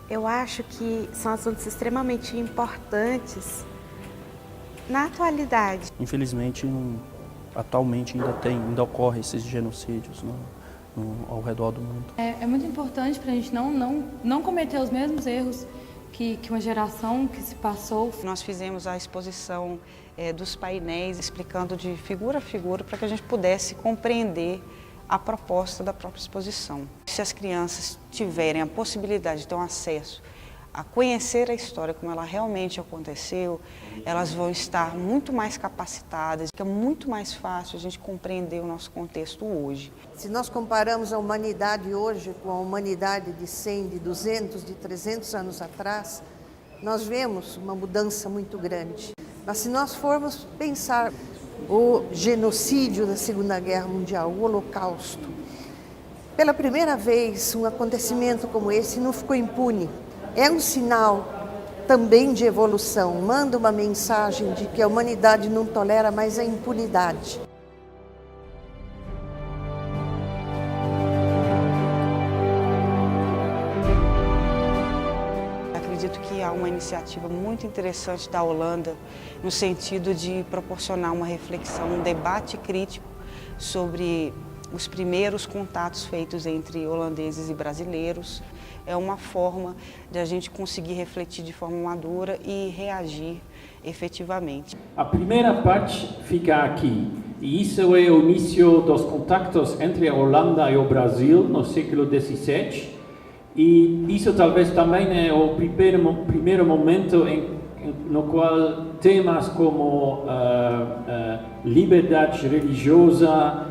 Eu acho que são assuntos extremamente importantes na atualidade. Infelizmente, atualmente ainda ocorre esses genocídios ao redor do mundo. É muito importante para a gente não cometer os mesmos erros que uma geração que se passou. Nós fizemos a exposição dos painéis explicando de figura a figura para que a gente pudesse compreender a proposta da própria exposição. Se as crianças tiverem a possibilidade de ter um acesso a conhecer a história como ela realmente aconteceu, elas vão estar muito mais capacitadas, fica muito mais fácil a gente compreender o nosso contexto hoje. Se nós comparamos a humanidade hoje com a humanidade de 100, de 200, de 300 anos atrás, nós vemos uma mudança muito grande. Mas se nós formos pensar o genocídio da Segunda Guerra Mundial, o Holocausto, pela primeira vez um acontecimento como esse não ficou impune. É um sinal também de evolução, manda uma mensagem de que a humanidade não tolera mais a impunidade. Acredito que há uma iniciativa muito interessante da Holanda no sentido de proporcionar uma reflexão, um debate crítico sobre os primeiros contatos feitos entre holandeses e brasileiros. É uma forma de a gente conseguir refletir de forma madura e reagir efetivamente. A primeira parte fica aqui, e isso é o início dos contactos entre a Holanda e o Brasil no século XVII, e isso talvez também é o primeiro momento no qual temas como liberdade religiosa,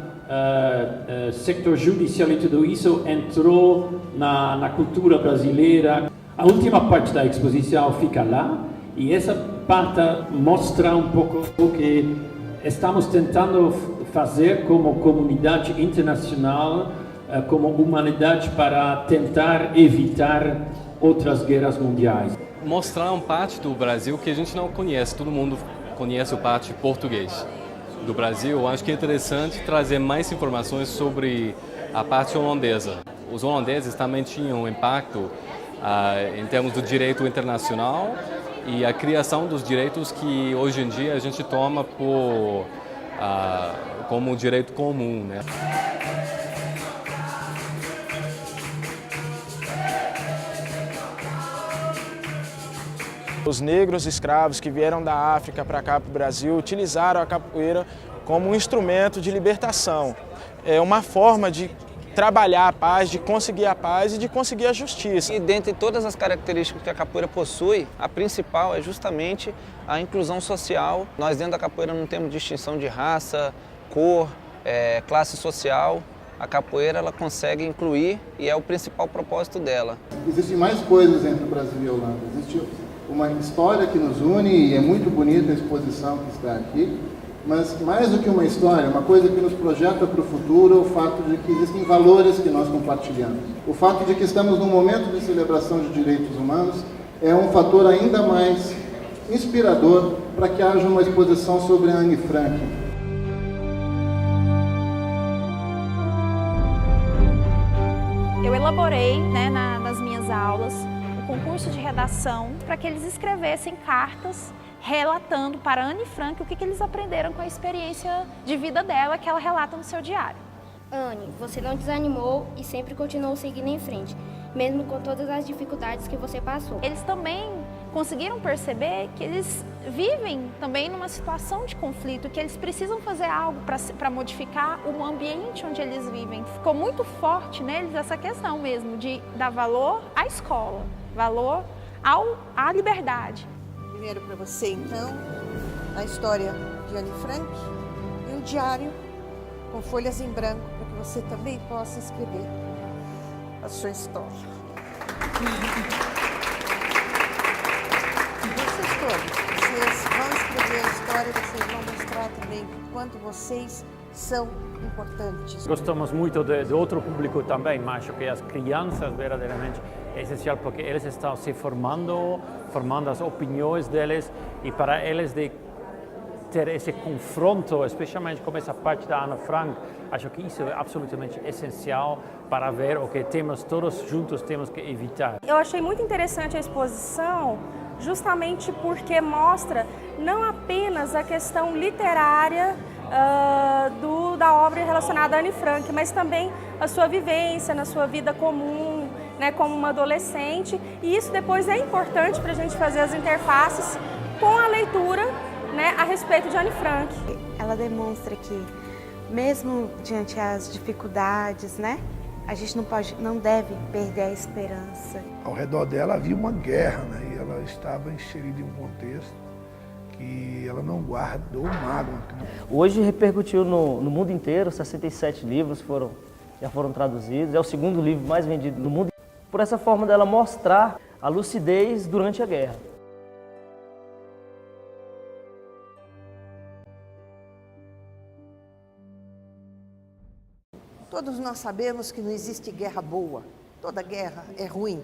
sector judicial e tudo isso entrou na cultura brasileira. A última parte da exposição fica lá e essa parte mostra um pouco o que estamos tentando fazer como comunidade internacional, como humanidade para tentar evitar outras guerras mundiais. Mostrar uma parte do Brasil que a gente não conhece, todo mundo conhece a parte português do Brasil. Eu acho que é interessante trazer mais informações sobre a parte holandesa. Os holandeses também tinham um impacto em termos do direito internacional e a criação dos direitos que hoje em dia a gente toma como um direito comum, né? Os negros escravos que vieram da África para cá, para o Brasil, utilizaram a capoeira como um instrumento de libertação. É uma forma de trabalhar a paz, de conseguir a paz e de conseguir a justiça. E dentre todas as características que a capoeira possui, a principal é justamente a inclusão social. Nós dentro da capoeira não temos distinção de raça, cor, classe social. A capoeira ela consegue incluir e é o principal propósito dela. Existem mais coisas entre o Brasil e a Holanda. Existe uma história que nos une e é muito bonita a exposição que está aqui, mas mais do que uma história, uma coisa que nos projeta para o futuro é o fato de que existem valores que nós compartilhamos. O fato de que estamos num momento de celebração de direitos humanos é um fator ainda mais inspirador para que haja uma exposição sobre a Anne Frank. Eu elaborei, nas minhas aulas, concurso de redação para que eles escrevessem cartas relatando para Anne Frank o que eles aprenderam com a experiência de vida dela que ela relata no seu diário. Anne, você não desanimou e sempre continuou seguindo em frente, mesmo com todas as dificuldades que você passou. Eles também conseguiram perceber que eles vivem também numa situação de conflito, que eles precisam fazer algo para modificar o ambiente onde eles vivem. Ficou muito forte neles essa questão mesmo de dar valor à escola, valor à liberdade. Primeiro para você, então, a história de Anne Frank e o diário com folhas em branco, para que você também possa escrever a sua história. Vocês todos, vocês vão escrever a história, vocês vão mostrar também o quanto vocês são importantes. Gostamos muito de outro público também, mas acho que as crianças verdadeiramente é essencial porque eles estão se formando as opiniões deles e para eles de ter esse confronto, especialmente com essa parte da Ana Frank. Acho que isso é absolutamente essencial para ver o que temos todos juntos temos que evitar. Eu achei muito interessante a exposição, justamente porque mostra não apenas a questão literária da obra relacionada a Anne Frank, mas também a sua vivência na sua vida comum, né, como uma adolescente. E isso depois é importante para a gente fazer as interfaces com a leitura, né, a respeito de Anne Frank. Ela demonstra que, mesmo diante das dificuldades, né, a gente não deve perder a esperança. Ao redor dela havia uma guerra, né, e ela estava inserida em um contexto que ela não guardou mágoa. Hoje repercutiu no mundo inteiro, 67 livros já foram traduzidos, é o segundo livro mais vendido no mundo, por essa forma dela mostrar a lucidez durante a guerra. Todos nós sabemos que não existe guerra boa, toda guerra é ruim.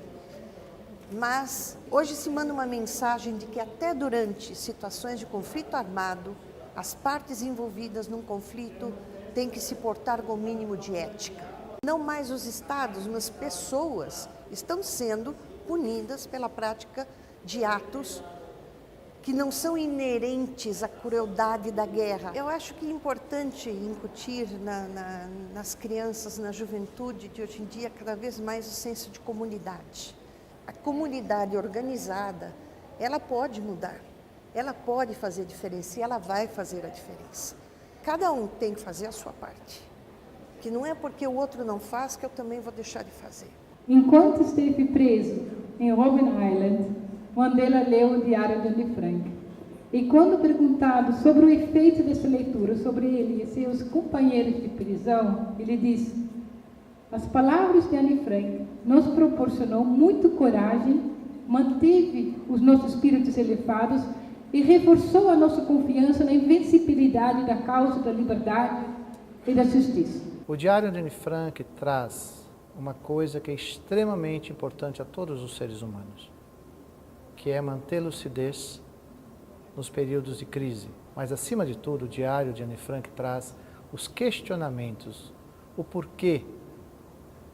Mas hoje se manda uma mensagem de que até durante situações de conflito armado, as partes envolvidas num conflito têm que se portar com o mínimo de ética. Não mais os estados, mas pessoas estão sendo punidas pela prática de atos que não são inerentes à crueldade da guerra. Eu acho que é importante incutir nas crianças, na juventude de hoje em dia, cada vez mais o senso de comunidade. A comunidade organizada, ela pode mudar, ela pode fazer diferença e ela vai fazer a diferença. Cada um tem que fazer a sua parte, que não é porque o outro não faz que eu também vou deixar de fazer. Enquanto esteve preso em Robben Island, Mandela leu o diário de Anne Frank. E quando perguntado sobre o efeito dessa leitura sobre ele e seus companheiros de prisão, ele disse: as palavras de Anne Frank nos proporcionou muita coragem, manteve os nossos espíritos elevados e reforçou a nossa confiança na invencibilidade da causa da liberdade e da justiça. O Diário de Anne Frank traz uma coisa que é extremamente importante a todos os seres humanos, que é manter lucidez nos períodos de crise. Mas, acima de tudo, o Diário de Anne Frank traz os questionamentos, o porquê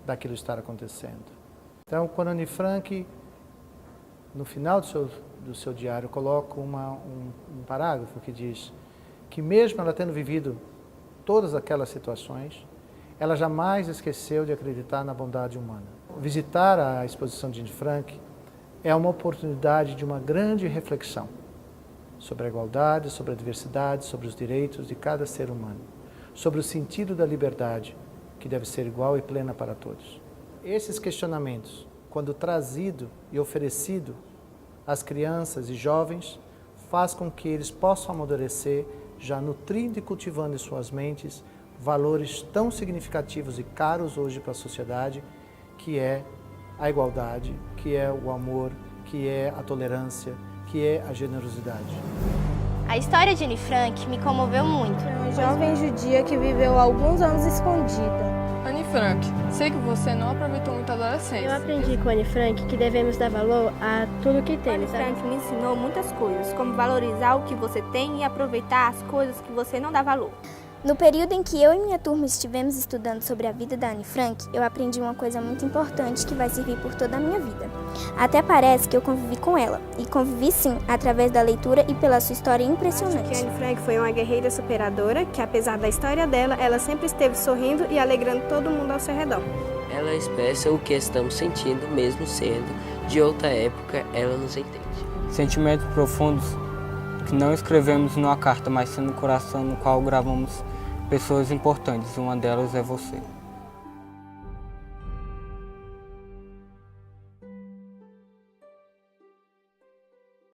daquilo estar acontecendo. Então, quando Anne Frank, no final do seu diário, coloca um parágrafo que diz que mesmo ela tendo vivido todas aquelas situações, ela jamais esqueceu de acreditar na bondade humana. Visitar a exposição de Anne Frank é uma oportunidade de uma grande reflexão sobre a igualdade, sobre a diversidade, sobre os direitos de cada ser humano, sobre o sentido da liberdade, que deve ser igual e plena para todos. Esses questionamentos, quando trazido e oferecido às crianças e jovens, faz com que eles possam amadurecer, já nutrindo e cultivando em suas mentes valores tão significativos e caros hoje para a sociedade, que é a igualdade, que é o amor, que é a tolerância, que é a generosidade. A história de Anne Frank me comoveu muito. É uma jovem judia que viveu alguns anos escondida. Anne Frank, sei que você não aproveitou muito a adolescência. Eu aprendi com Anne Frank que devemos dar valor a tudo que temos. Anne Frank me ensinou muitas coisas, como valorizar o que você tem e aproveitar as coisas que você não dá valor. No período em que eu e minha turma estivemos estudando sobre a vida da Anne Frank, eu aprendi uma coisa muito importante que vai servir por toda a minha vida. Até parece que eu convivi com ela, e convivi sim, através da leitura e pela sua história impressionante. Acho que Anne Frank foi uma guerreira superadora, que apesar da história dela, ela sempre esteve sorrindo e alegrando todo mundo ao seu redor. Ela expressa o que estamos sentindo, mesmo sendo de outra época, ela nos entende. Sentimentos profundos que não escrevemos numa carta, mas sim no coração no qual gravamos pessoas importantes, uma delas é você.